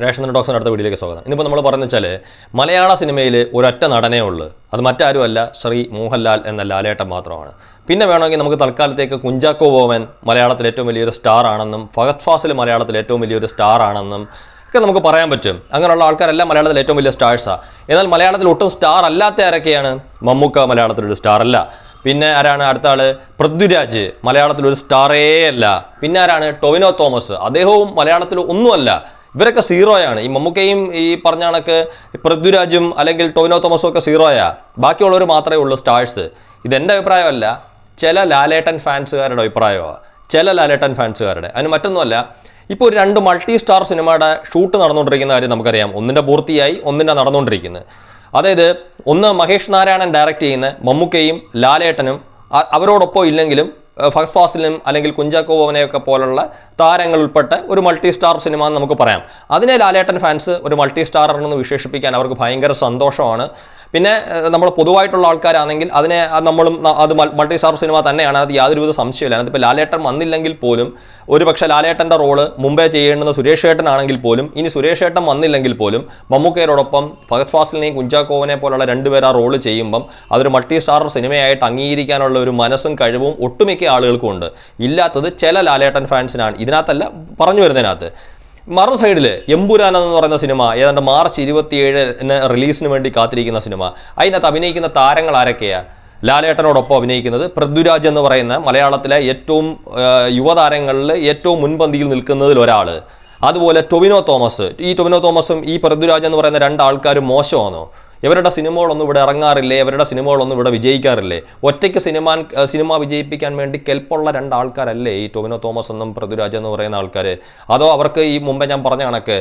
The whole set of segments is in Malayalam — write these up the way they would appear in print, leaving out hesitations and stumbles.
റേഷൻ ഡോക്ടറിന് അടുത്ത വീഡിയോയിലേക്ക് സ്വാഗതം. ഇന്നിപ്പോൾ നമ്മൾ പറഞ്ഞു വെച്ചാൽ മലയാള സിനിമയിൽ ഒരൊറ്റ നടനേ ഉള്ളൂ. അത് മറ്റാരുമല്ല, ശ്രീ മോഹൻലാൽ എന്ന ലാലേട്ടൻ മാത്രമാണ്. പിന്നെ വേണമെങ്കിൽ നമുക്ക് തൽക്കാലത്തേക്ക് കുഞ്ചാക്കോ ബോബൻ മലയാളത്തിൽ ഏറ്റവും വലിയൊരു സ്റ്റാർ ആണെന്നും ഫഹദ് ഫാസിൽ മലയാളത്തിൽ ഏറ്റവും വലിയൊരു സ്റ്റാർ ആണെന്നും ഒക്കെ നമുക്ക് പറയാൻ പറ്റും. അങ്ങനെയുള്ള ആൾക്കാരെല്ലാം മലയാളത്തിൽ ഏറ്റവും വലിയ സ്റ്റാർസാണ്. എന്നാൽ മലയാളത്തിൽ ഒട്ടും സ്റ്റാർ അല്ലാത്ത ആരൊക്കെയാണ്? മമ്മൂക്ക മലയാളത്തിലൊരു സ്റ്റാർ അല്ല. പിന്നെ ആരാണ് അടുത്ത ആള്? പൃഥ്വിരാജ് മലയാളത്തിലൊരു സ്റ്റാറേ അല്ല. പിന്നെ ആരാണ്? ടൊവിനോ തോമസ്, അദ്ദേഹവും മലയാളത്തിൽ ഒന്നുമല്ല. ഇവരൊക്കെ സീറോയാണ്. ഈ മമ്മൂക്കയും ഈ പറഞ്ഞ കണക്ക് പൃഥ്വിരാജും അല്ലെങ്കിൽ ടൊവിനോ തോമസും ഒക്കെ സീറോയാ. ബാക്കിയുള്ളവർ മാത്രമേ ഉള്ളൂ സ്റ്റാർസ്. ഇതെൻ്റെ അഭിപ്രായമല്ല, ചില ലാലേട്ടൻ ഫാൻസുകാരുടെ അഭിപ്രായമാണ്. ചില ലാലേട്ടൻ ഫാൻസുകാരുടെ. അതിന് മറ്റൊന്നുമല്ല, ഇപ്പോൾ ഒരു 2 മൾട്ടി സ്റ്റാർ സിനിമയുടെ ഷൂട്ട് നടന്നുകൊണ്ടിരിക്കുന്ന കാര്യം നമുക്കറിയാം. ഒന്നിൻ്റെ പൂർത്തിയായി, ഒന്നിൻ്റെ നടന്നുകൊണ്ടിരിക്കുന്നത്. അതായത് ഒന്ന് മഹേഷ് നാരായണൻ ഡയറക്റ്റ് ചെയ്യുന്ന മമ്മൂക്കയും ലാലേട്ടനും അവരോടൊപ്പം ഇല്ലെങ്കിലും ഫഹദ് ഫാസിലും അല്ലെങ്കിൽ കുഞ്ചാക്കോ ബോബനെയൊക്കെ പോലുള്ള താരങ്ങൾ ഉൾപ്പെട്ട ഒരു മൾട്ടി സ്റ്റാർ സിനിമ എന്ന് നമുക്ക് പറയാം. അതിനെ ലാലേട്ടൻ ഫാൻസ് ഒരു മൾട്ടി സ്റ്റാറാണെന്ന് വിശേഷിപ്പിക്കാൻ അവർക്ക് ഭയങ്കര സന്തോഷമാണ്. പിന്നെ നമ്മൾ പൊതുവായിട്ടുള്ള ആൾക്കാരാണെങ്കിൽ അതിനെ നമ്മളും അത് മൾട്ടി സ്റ്റാർ സിനിമ തന്നെയാണ്, അത് യാതൊരുവിധ സംശയമില്ല. അതിപ്പോൾ ലാലേട്ടൻ വന്നില്ലെങ്കിൽ പോലും, ഒരു പക്ഷേ ലാലേട്ടൻ്റെ റോള് മുമ്പേ ചെയ്യേണ്ടുന്ന സുരേഷ് ഏട്ടനാണെങ്കിൽ പോലും, ഇനി സുരേഷ് ഏട്ടൻ വന്നില്ലെങ്കിൽ പോലും മമ്മൂക്കയോടൊപ്പം ഫഹദ് ഫാസിലിനെയും കുഞ്ചാക്കോവിനെ പോലുള്ള 2 പേർ ആ റോള് ചെയ്യുമ്പം അതൊരു മൾട്ടി സ്റ്റാർ സിനിമയായിട്ട് അംഗീകരിക്കാനുള്ള ഒരു മനസ്സും കഴിവും ഒട്ടുമിക്ക ആളുകൾക്കും ഉണ്ട്. ഇല്ലാത്തത് ചില ലാലേട്ടൻ ഫാൻസിനാണ്. ഇതിനകത്തല്ല പറഞ്ഞു വരുന്നതിനകത്ത്. മറു സൈഡിൽ എമ്പുരാൻ എന്ന് പറയുന്ന സിനിമ ഏതാണ്ട് മാർച്ച് 27 റിലീസിന് വേണ്ടി കാത്തിരിക്കുന്ന സിനിമ. അതിനകത്ത് അഭിനയിക്കുന്ന താരങ്ങൾ ആരൊക്കെയാണ്? ലാലേട്ടനോടൊപ്പം അഭിനയിക്കുന്നത് പൃഥ്വിരാജ് എന്ന് പറയുന്ന മലയാളത്തിലെ ഏറ്റവും യുവതാരങ്ങളിൽ ഏറ്റവും മുൻപന്തിയിൽ നിൽക്കുന്നതിൽ ഒരാൾ. അതുപോലെ ടൊവിനോ തോമസ്. ഈ ടൊവിനോ തോമസും ഈ പൃഥ്വിരാജ് എന്ന് പറയുന്ന 2 ആൾക്കാരും മോശമാണോ? ഇവരുടെ സിനിമകളൊന്നും ഇവിടെ ഇറങ്ങാറില്ലേ? ഇവരുടെ സിനിമകളൊന്നും ഇവിടെ വിജയിക്കാറില്ലേ? ഒറ്റയ്ക്ക് സിനിമ വിജയിപ്പിക്കാൻ വേണ്ടി കെൽപ്പുള്ള 2 ആൾക്കാരല്ലേ ഈ ടൊവിനോ തോമസ് എന്നും പൃഥ്വിരാജ് എന്ന് പറയുന്ന ആൾക്കാർ? അതോ അവർക്ക് ഈ മുമ്പേ ഞാൻ പറഞ്ഞ കണക്ക്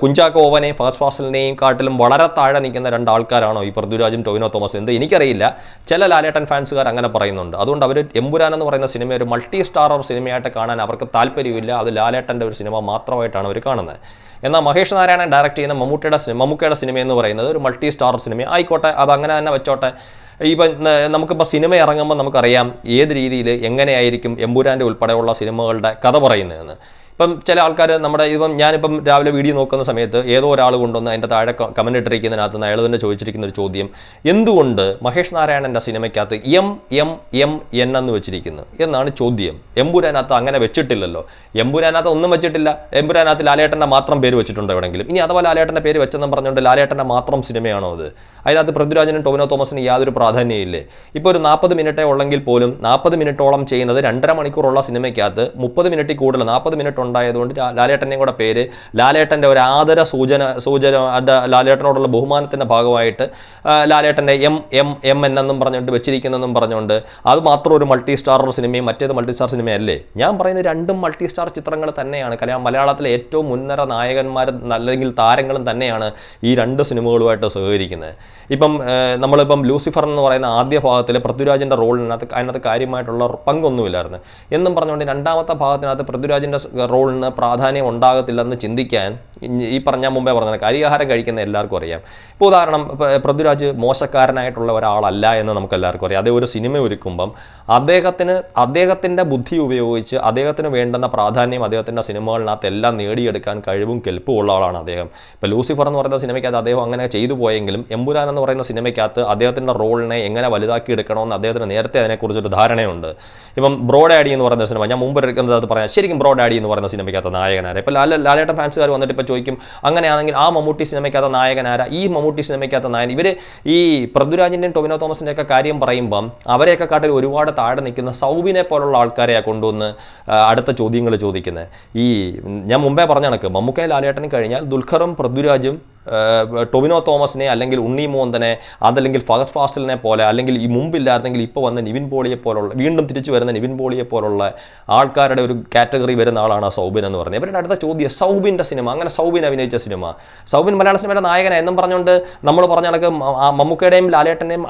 കുഞ്ചാക്കോ ബോബനെയും ഫഹദ് ഫാസിലിനെയും കാട്ടിലും വളരെ താഴെ നിൽക്കുന്ന 2 ആൾക്കാരാണോ ഈ പൃഥ്വിരാജും ടൊവിനോ തോമസ്? എന്ത് എനിക്കറിയില്ല. ചില ലാലേട്ടൻ ഫാൻസുകാർ അങ്ങനെ പറയുന്നുണ്ട്. അതുകൊണ്ട് അവർ എമ്പുരാൻ എന്ന് പറയുന്ന സിനിമ ഒരു മൾട്ടി സ്റ്റാറർ സിനിമയായിട്ട് കാണാൻ അവർക്ക് താല്പര്യമില്ല. അത് ലാലേട്ടൻ്റെ ഒരു സിനിമ മാത്രമായിട്ടാണ് അവർ കാണുന്നത്. എന്നാൽ മഹേഷ് നാരായണൻ ഡയറക്റ്റ് ചെയ്യുന്ന മമ്മൂക്കയുടെ സിനിമ എന്ന് പറയുന്നത് ഒരു മൾട്ടി സ്റ്റാർ സിനിമ ആയിക്കോട്ടെ, അത് അങ്ങനെ തന്നെ വെച്ചോട്ടെ. ഇപ്പം നമുക്കിപ്പോൾ സിനിമ ഇറങ്ങുമ്പോൾ നമുക്കറിയാം ഏത് രീതിയിൽ എങ്ങനെയായിരിക്കും എമ്പുരാൻ്റെ ഉൾപ്പെടെയുള്ള സിനിമകളുടെ കഥ പറയുന്നതെന്ന്. ഇപ്പം ചില ആൾക്കാർ ഞാനിപ്പം രാവിലെ വീഡിയോ നോക്കുന്ന സമയത്ത് ഏതോ ഒരാൾ കൊണ്ടുവന്ന് അതിൻ്റെ താഴെ കമൻ്റ് ഇട്ടിരിക്കുന്നതിനകത്ത് നിന്ന് അയാൾ തന്നെ ചോദിച്ചിരിക്കുന്ന ഒരു ചോദ്യം, എന്തുകൊണ്ട് മഹേഷ് നാരായണൻ്റെ സിനിമയ്ക്കകത്ത് എം എന്ന് വെച്ചിരിക്കുന്നു എന്നാണ് ചോദ്യം. എമ്പുരാനകത്ത് അങ്ങനെ വെച്ചിട്ടില്ലല്ലോ. എമ്പുരാനകത്ത് ഒന്നും വെച്ചിട്ടില്ല. എമ്പുരാനകത്ത് ലാലേട്ടൻ്റെ മാത്രം പേര് വെച്ചിട്ടുണ്ട് എവിടെയെങ്കിലും. ഇനി അഥവാ ലാലേട്ടൻ്റെ പേര് വെച്ചെന്നും പറഞ്ഞുകൊണ്ട് ലാലേട്ടൻ്റെ മാത്രം സിനിമയാണോ അത്? അതിനകത്ത് പൃഥ്വിരാജിനും ടൊവിനോ തോമസിനും യാതൊരു പ്രാധാന്യമില്ലേ? ഇപ്പോൾ ഒരു 40 മിനിറ്റേ ഉള്ളെങ്കിൽ പോലും 40 മിനിറ്റോളം ചെയ്യുന്നത് 2.5 മണിക്കൂറുള്ള സിനിമയ്ക്കകത്ത് 30 മിനിറ്റിൽ കൂടുതൽ 40 മിനിറ്റ് ഉണ്ടായതുകൊണ്ട് ലാലേട്ടൻ്റെയും കൂടെ പേര്, ലാലേട്ടൻ്റെ ഒരു ആദര സൂചന ലാലേട്ടനോടുള്ള ബഹുമാനത്തിൻ്റെ ഭാഗമായിട്ട് ലാലേട്ടൻ്റെ എം എന്നും പറഞ്ഞുകൊണ്ട് വെച്ചിരിക്കുന്നതെന്നും പറഞ്ഞുകൊണ്ട് അത് മാത്രം ഒരു മൾട്ടി സ്റ്റാർ സിനിമയും മറ്റേത് മൾട്ടി സ്റ്റാർ സിനിമയല്ലേ? ഞാൻ പറയുന്നത് 2 മൾട്ടി സ്റ്റാർ ചിത്രങ്ങൾ തന്നെയാണ്. മലയാളത്തിലെ ഏറ്റവും മുൻനിര നായകന്മാരും അല്ലെങ്കിൽ താരങ്ങളും തന്നെയാണ് ഈ 2 സിനിമകളുമായിട്ട് സഹകരിക്കുന്നത്. ഇപ്പം നമ്മളിപ്പം ലൂസിഫർ എന്ന് പറയുന്ന ആദ്യ ഭാഗത്തിൽ പൃഥ്വിരാജിൻ്റെ അതിനകത്ത് കാര്യമായിട്ടുള്ള പങ്കൊന്നുമില്ലായിരുന്നു എന്നും പറഞ്ഞുകൊണ്ട് 2ാമത്തെ ഭാഗത്തിനകത്ത് പൃഥ്വിരാജിൻ്റെ റോളിന് പ്രാധാന്യം ഉണ്ടാകത്തില്ലെന്ന് ചിന്തിക്കാൻ മുമ്പേ പറഞ്ഞ അരിയാഹാരം കഴിക്കുന്ന എല്ലാവർക്കും അറിയാം. ഇപ്പോൾ ഉദാഹരണം, പൃഥ്വിരാജ് മോശക്കാരനായിട്ടുള്ള ഒരാളല്ല എന്ന് നമുക്ക് എല്ലാവർക്കും അറിയാം. അതേ ഒരു സിനിമ ഒരുക്കുമ്പം അദ്ദേഹത്തിൻ്റെ ബുദ്ധി ഉപയോഗിച്ച് അദ്ദേഹത്തിന് വേണ്ടുന്ന പ്രാധാന്യം അദ്ദേഹത്തിൻ്റെ സിനിമകളിനകത്ത് എല്ലാം നേടിയെടുക്കാൻ കഴിവും കെൽപ്പും ഉള്ള ആളാണ് അദ്ദേഹം. ഇപ്പോൾ ലൂസിഫർ എന്ന് പറയുന്ന സിനിമയ്ക്കകത്ത് അദ്ദേഹം അങ്ങനെ ചെയ്തു പോയെങ്കിലും എമ്പുരാൻ എന്ന് പറയുന്ന സിനിമയ്ക്കകത്ത് അദ്ദേഹത്തിൻ്റെ റോളിനെ എങ്ങനെ വലുതാക്കി എടുക്കണമെന്ന് അദ്ദേഹത്തിന് നേരത്തെ അതിനെക്കുറിച്ചൊരു ധാരണയുണ്ട്. ഇപ്പം ബ്രോ ഡാഡി എന്ന് പറയുന്ന സിനിമ ഞാൻ മുമ്പ് എടുക്കുന്നത് പറയാം. ശരിക്കും ബ്രോ ഡാഡി എന്ന് പറയുന്ന സിനിമയ്ക്കകത്ത് നായകനാര? ഇപ്പോൾ ലാലേട്ടൻ ഫാൻസുകാർ വന്നിട്ട് ഇപ്പോൾ ചോദിക്കും, അങ്ങനെയാണെങ്കിൽ ആ മമ്മൂട്ടി സിനിമയ്ക്കകത്ത് നായകനാര? ഈ മമ്മൂട്ടി സിനിമയ്ക്കകത്ത് നായകൻ? ഇവർ ഈ പൃഥ്വിരാജിൻ്റെയും ടൊവിനോ തോമസിൻ്റെ ഒക്കെ കാര്യം പറയുമ്പം അവരെയൊക്കെ കാട്ടിൽ ഒരുപാട് താഴെ നിൽക്കുന്ന സൗബിനെ പോലുള്ള ആൾക്കാരെയാണ് കൊണ്ടുവന്ന് അടുത്ത ചോദ്യങ്ങൾ ചോദിക്കുന്നത്. ഞാൻ മുമ്പേ പറഞ്ഞ കണക്ക് മമ്മൂക്കയെ ലാലേട്ടന് കഴിഞ്ഞാൽ ദുൽഖറും പൃഥ്വിരാജും ടൊവിനോ തോമസിനെ അല്ലെങ്കിൽ ഉണ്ണി മോന്തനെ അതല്ലെങ്കിൽ ഫഹദ് ഫാസിലിനെ പോലെ അല്ലെങ്കിൽ ഈ മുമ്പില്ലായിരുന്നെങ്കിൽ ഇപ്പോൾ വന്ന നിവിൻ പോളിയെ പോലുള്ള വീണ്ടും തിരിച്ചു വരുന്ന നിവിൻ പോളിയെ പോലുള്ള ആൾക്കാരുടെ ഒരു കാറ്റഗറി വരുന്ന ആളാണ് സൗബിൻ എന്ന് പറയുന്നത്. ഇവരുടെ അടുത്ത ചോദ്യം സൗബിൻ്റെ സിനിമ, അങ്ങനെ സൗബിൻ അഭിനയിച്ച സിനിമ, സൗബിൻ മലയാള സിനിമയുടെ നായകനെ എന്നും പറഞ്ഞുകൊണ്ട് നമ്മൾ പറഞ്ഞ കണക്ക് മമ്മൂക്കയുടെയും ലാലേട്ടൻ്റെയും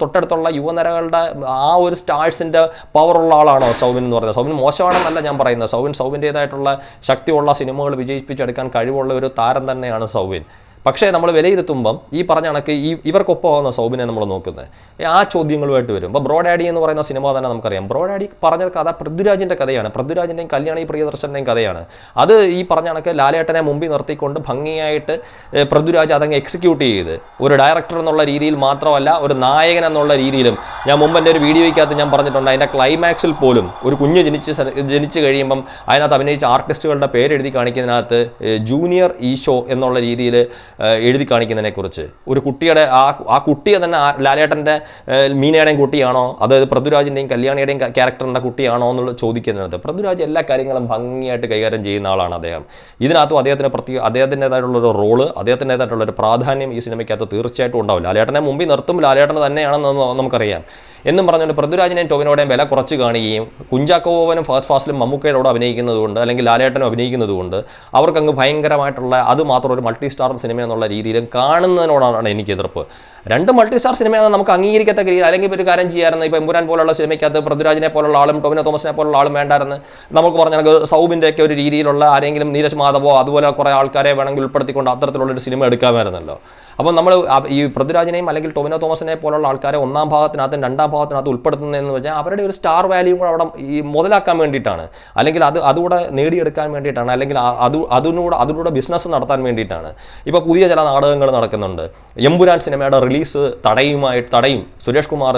തൊട്ടടുത്തുള്ള യുവനിരകളുടെ ആ ഒരു സ്റ്റാർസിൻ്റെ പവറുള്ള ആളാണോ സൗബിൻ എന്ന് പറയുന്നത്? സൗബിൻ മോശമാണെന്നല്ല ഞാൻ പറയുന്നത്. സൗബിൻ്റേതായിട്ടുള്ള ശക്തിയുള്ള സിനിമകൾ വിജയിപ്പിച്ചെടുക്കാൻ കഴിവുള്ള ഒരു താരം തന്നെയാണ് സൗബിൻ. പക്ഷേ നമ്മൾ വിലയിരുത്തുമ്പം ഈ പറഞ്ഞ കണക്ക് ഇവർക്കൊപ്പമാവുന്ന സൗബിനെ നമ്മൾ നോക്കുന്നത് ആ ചോദ്യങ്ങളുമായിട്ട് വരും. അപ്പോൾ ബ്രോ ഡാഡി എന്ന് പറയുന്ന സിനിമ തന്നെ നമുക്കറിയാം. ബ്രോ ഡാഡി പറഞ്ഞ കഥ പൃഥ്വിരാജിൻ്റെ കഥയാണ്, പൃഥ്വിരാജിൻ്റെയും കല്യാണി പ്രിയദർശൻ്റെയും കഥയാണ്. അത് ഈ പറഞ്ഞ കണക്ക് ലാലേട്ടനെ മുമ്പിൽ നിർത്തിക്കൊണ്ട് ഭംഗിയായിട്ട് പൃഥ്വിരാജ് അതങ്ങ് എക്സിക്യൂട്ട് ചെയ്ത് ഒരു ഡയറക്ടർ എന്നുള്ള രീതിയിൽ മാത്രമല്ല ഒരു നായകൻ എന്നുള്ള രീതിയിലും, ഞാൻ മുമ്പ് എൻ്റെ ഒരു വീഡിയോയ്ക്കകത്ത് ഞാൻ പറഞ്ഞിട്ടുണ്ട്, അതിൻ്റെ ക്ലൈമാക്സിൽ പോലും ഒരു കുഞ്ഞ് ജനിച്ച് കഴിയുമ്പം അതിനകത്ത് അഭിനയിച്ച ആർട്ടിസ്റ്റുകളുടെ പേരെഴുതി കാണിക്കുന്നതിനകത്ത് ജൂനിയർ ഈശോ എന്നുള്ള രീതിയിൽ എഴുതി കാണിക്കുന്നതിനെക്കുറിച്ച് ഒരു കുട്ടിയുടെ ആ കുട്ടിയെ തന്നെ ലാലേട്ടൻ്റെ മീനയുടെയും കുട്ടിയാണോ അതായത് പൃഥ്വിരാജിൻ്റെയും കല്യാണിയുടെയും ക്യാരക്ടറിൻ്റെ കുട്ടിയാണോ എന്നുള്ള ചോദിക്കുന്നത്. പൃഥ്വിരാജ് എല്ലാ കാര്യങ്ങളും ഭംഗിയായിട്ട് കൈകാര്യം ചെയ്യുന്ന ആളാണ് അദ്ദേഹം. ഇതിനകത്തും അദ്ദേഹത്തിൻ്റെതായിട്ടുള്ളൊരു റോള്, അദ്ദേഹത്തിൻ്റെതായിട്ടുള്ളൊരു പ്രാധാന്യം ഈ സിനിമയ്ക്കകത്ത് തീർച്ചയായിട്ടും ഉണ്ടാവും. ലാലേട്ടനെ മുമ്പിൽ നിർത്തും, ലാലേട്ടൻ തന്നെയാണെന്ന് നമുക്കറിയാം. എന്നും പറഞ്ഞുകൊണ്ട് പൃഥ്വിരാജിനെയും ടൊവിനോടെയും വില കുറച്ച് കാണുകയും കുഞ്ചാക്കോ ബോബനും ഫസ്റ്റ് ഫാസ്റ്റിലും മമ്മൂക്കയോട് അഭിനയിക്കുന്നതുകൊണ്ട് അല്ലെങ്കിൽ ലാലേട്ടനും അഭിനയിക്കുന്നതുകൊണ്ട് അവർക്കങ്ങ് ഭയങ്കരമായിട്ടുള്ള അത് മാത്രം ഒരു മൾട്ടി സ്റ്റാർ സിനിമ എന്നുള്ള രീതിയിലും കാണുന്നതിനോടാണ് എനിക്ക് എതിർപ്പ്. രണ്ട് മൾട്ടി സ്റ്റാർ സിനിമയാണ് നമുക്ക് അംഗീകരിക്കത്തക്ക രീതിയിൽ. അല്ലെങ്കിൽ ഒരു കാര്യം ചെയ്യാമായിരുന്നു, ഇപ്പോൾ എമ്പുരാൻ പോലുള്ള സിനിമയ്ക്കകത്ത് പൃഥ്വിരാജിനെ പോലുള്ള ആളും ടൊവിനോ തോമസിനെ പോലുള്ള ആളും വേണ്ടായിരുന്നു. നമുക്ക് പറഞ്ഞാൽ സൗബിൻ്റെ ഒക്കെ ഒരു രീതിയിലുള്ള ആരെങ്കിലും നീരജ് മാധവോ അതുപോലെ കുറേ ആൾക്കാരെ വേണമെങ്കിൽ ഉൾപ്പെടുത്തിക്കൊണ്ട് അത്തരത്തിലുള്ളൊരു സിനിമ എടുക്കാമായിരുന്നല്ലോ. അപ്പോൾ നമ്മൾ ഈ പൃഥ്വിരാജിനെയും അല്ലെങ്കിൽ ടൊവിനോ തോമസിനെ പോലുള്ള ആൾക്കാരെ ഒന്നാം ഭാഗത്തിനകത്തും രണ്ടാം ഭാഗത്തിനകത്ത് ഉൾപ്പെടുത്തുന്നതെന്ന് വെച്ചാൽ അവരുടെ ഒരു സ്റ്റാർ വാല്യൂ കൂടെ അവിടെ ഈ മുതലാക്കാൻ വേണ്ടിയിട്ടാണ്, അല്ലെങ്കിൽ അതുകൂടെ നേടിയെടുക്കാൻ വേണ്ടിയിട്ടാണ്, അല്ലെങ്കിൽ അതിലൂടെ ബിസിനസ് നടത്താൻ വേണ്ടിയിട്ടാണ്. ഇപ്പോൾ പുതിയ ചില നാടകങ്ങൾ നടക്കുന്നുണ്ട്. എമ്പുരാൻ സിനിമയുടെ റിലീസ് തടയും സുരേഷ് കുമാർ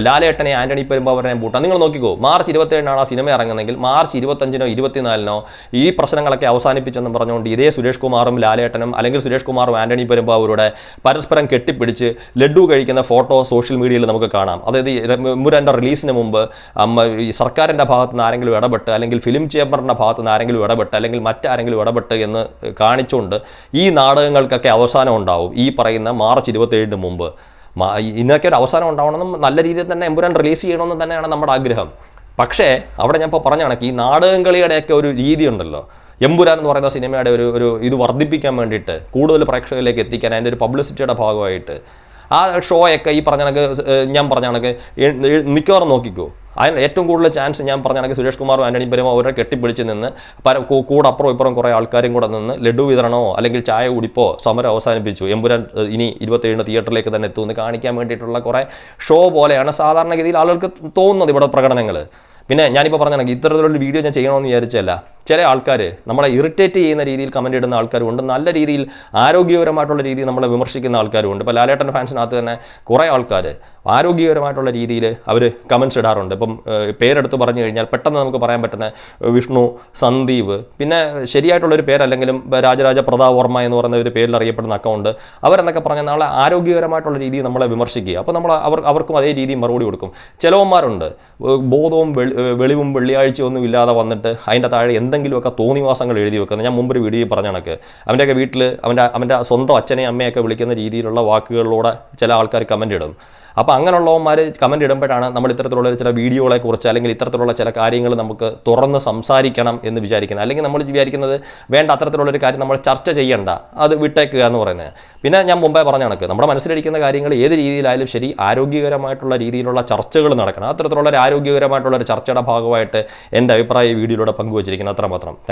ലാലേട്ടനെ ആന്റണി പെരുമ്പാവൂരിനെ പൂട്ടാൻ. നിങ്ങൾ നോക്കിക്കോ, മാർച്ച് 27 ആ സിനിമ ഇറങ്ങുന്നെങ്കിൽ മാർച്ച് 25 24 ഈ പ്രശ്നങ്ങളൊക്കെ അവസാനിപ്പിച്ചെന്ന് പറഞ്ഞുകൊണ്ട് ഇതേ സുരേഷ് കുമാറും ലാലേട്ടനും അല്ലെങ്കിൽ സുരേഷ് കുമാറും ആന്റണി പെരുമ്പാവൂരുടെ പരസ്പരം കെട്ടിപ്പിടിച്ച് ലഡു കഴിക്കുന്ന ഫോട്ടോ സോഷ്യൽ മീഡിയയിൽ നമുക്ക് കാണാം. അതായത് എമ്പുരാൻ്റെ റിലീസിന് മുമ്പ് ഈ സർക്കാരിൻ്റെ ഭാഗത്ത് നിന്ന് ആരെങ്കിലും ഇടപെട്ട് അല്ലെങ്കിൽ ഫിലിം ചേംബറിൻ്റെ ഭാഗത്ത് നിന്ന് ആരെങ്കിലും ഇടപെട്ട് അല്ലെങ്കിൽ മറ്റാരെങ്കിലും ഇടപെട്ട് എന്ന് കാണിച്ചുകൊണ്ട് ഈ നാടകങ്ങൾക്കൊക്കെ അവസാനം ഉണ്ടാവും. ഈ പറയുന്ന മാർച്ച് 27 മുമ്പ് ഇതിനൊക്കെ ഒരു അവസാനം ഉണ്ടാവണമെന്നും നല്ല രീതിയിൽ തന്നെ എമ്പുരാൻ റിലീസ് ചെയ്യണമെന്നും തന്നെയാണ് നമ്മുടെ ആഗ്രഹം. പക്ഷേ അവിടെ ഞാൻ ഇപ്പോൾ പറഞ്ഞ കണക്ക് ഈ നാടകം കളിയുടെയൊക്കെ ഒരു രീതി ഉണ്ടല്ലോ, എമ്പുരാൻ എന്ന് പറയുന്ന സിനിമയുടെ ഒരു ഇത് വർദ്ധിപ്പിക്കാൻ വേണ്ടിയിട്ട് കൂടുതൽ പ്രേക്ഷകരിലേക്ക് എത്തിക്കാൻ അതിൻ്റെ ഒരു പബ്ലിസിറ്റിയുടെ ഭാഗമായിട്ട് ആ ഷോയൊക്കെ ഈ പറഞ്ഞ കണക്ക് ഞാൻ പറഞ്ഞ കണക്ക് മിക്കവാറും നോക്കിക്കോ, അതിന് ഏറ്റവും കൂടുതൽ ചാൻസ് ഞാൻ പറഞ്ഞ കണക്ക് സുരേഷ് കുമാറും ആന്റണി പെരുമ്പാവൂരും അവരെ കെട്ടിപ്പിടിച്ച് നിന്ന് കൂടെ അപ്പുറം ഇപ്പുറം കുറേ ആൾക്കാരും കൂടെ നിന്ന് ലഡു വിതരണമോ അല്ലെങ്കിൽ ചായ കുടിപ്പോ സമരം അവസാനിപ്പിച്ചു, എമ്പുരാൻ ഇനി 27 തിയേറ്ററിലേക്ക് തന്നെ എത്തുമെന്ന് കാണിക്കാൻ വേണ്ടിയിട്ടുള്ള കുറേ ഷോ പോലെയാണ് സാധാരണഗതിയിൽ ആളുകൾക്ക് തോന്നുന്നത് ഇവിടെ പ്രകടനങ്ങൾ. പിന്നെ ഞാനിപ്പോൾ പറഞ്ഞാണെങ്കിൽ ഇത്തരത്തിലുള്ള വീഡിയോ ഞാൻ ചെയ്യണമെന്ന് വിചാരിച്ചല്ല, ചില ആൾക്കാർ നമ്മളെ ഇറിറ്റേറ്റ് ചെയ്യുന്ന രീതിയിൽ കമൻറ്റ് ഇടുന്ന ആൾക്കാരുണ്ട്, നല്ല രീതിയിൽ ആരോഗ്യപരമായിട്ടുള്ള രീതിയിൽ നമ്മളെ വിമർശിക്കുന്ന ആൾക്കാരുണ്ട്. ഇപ്പോൾ ലാലേട്ടൻ ഫാൻസിനകത്ത് തന്നെ കുറേ ആൾക്കാർ ആരോഗ്യപരമായിട്ടുള്ള രീതിയിൽ അവർ കമൻറ്റ്സ് ഇടാറുണ്ട്. ഇപ്പം പേരെടുത്ത് പറഞ്ഞു കഴിഞ്ഞാൽ പെട്ടെന്ന് നമുക്ക് പറയാൻ പറ്റുന്ന വിഷ്ണു, സന്ദീപ്, പിന്നെ ശരിയായിട്ടുള്ളൊരു പേരല്ലെങ്കിലും രാജരാജ പ്രതാപ് വർമ്മ എന്ന് പറയുന്ന ഒരു പേരിൽ അറിയപ്പെടുന്ന അക്കൗണ്ട്, അവരെന്നൊക്കെ പറഞ്ഞാൽ നാളെ ആരോഗ്യപരമായിട്ടുള്ള രീതിയിൽ നമ്മളെ വിമർശിക്കുക. അപ്പോൾ നമ്മൾ അവർക്കും അതേ രീതിയിൽ മറുപടി കൊടുക്കും. ചിലവന്മാരുണ്ട് ബോധവും വെളിവും വെള്ളിയാഴ്ചയും ഒന്നും ഇല്ലാതെ വന്നിട്ട് അതിൻ്റെ താഴെ എന്തെങ്കിലുമൊക്കെ തോന്നിവാസങ്ങൾ എഴുതി വെക്കുന്നത്. ഞാൻ മുമ്പൊരു വീഡിയോ പറഞ്ഞ കണക്ക് അവൻ്റെയൊക്കെ വീട്ടിൽ അവൻ്റെ സ്വന്തം അച്ഛനെയും അമ്മയൊക്കെ വിളിക്കുന്ന രീതിയിലുള്ള വാക്കുകളിലൂടെ ചില ആൾക്കാർ കമൻ്റ് ഇടും. അപ്പോൾ അങ്ങനെയുള്ളവന്മാർ കമൻറ്റ് ഇടുമ്പോഴാണ് നമ്മൾ ഇത്തരത്തിലുള്ള ചില വീഡിയോകളെക്കുറിച്ച് അല്ലെങ്കിൽ ഇത്തരത്തിലുള്ള ചില കാര്യങ്ങൾ നമുക്ക് തുറന്ന് സംസാരിക്കണം എന്ന് വിചാരിക്കുന്നത്. അല്ലെങ്കിൽ നമ്മൾ വിചാരിക്കുന്നത് വേണ്ട, അത്തരത്തിലുള്ളൊരു കാര്യം നമ്മൾ ചർച്ച ചെയ്യണ്ട, അത് വിട്ടേക്കുക എന്ന് പറയുന്നത്. പിന്നെ ഞാൻ മുമ്പേ പറഞ്ഞ കണക്ക് നമ്മുടെ മനസ്സിലിരിക്കുന്ന കാര്യങ്ങൾ ഏത് രീതിയിലായാലും ശരി ആരോഗ്യകരമായിട്ടുള്ള രീതിയിലുള്ള ചർച്ചകൾ നടക്കണം. അത്തരത്തിലുള്ള ഒരു ആരോഗ്യകരമായിട്ടുള്ള ഒരു ചർച്ചയുടെ ഭാഗമായിട്ട് എൻ്റെ അഭിപ്രായം ഈ വീഡിയോയിലൂടെ പങ്കുവച്ചിരിക്കുന്നത് അത്രമാത്രം.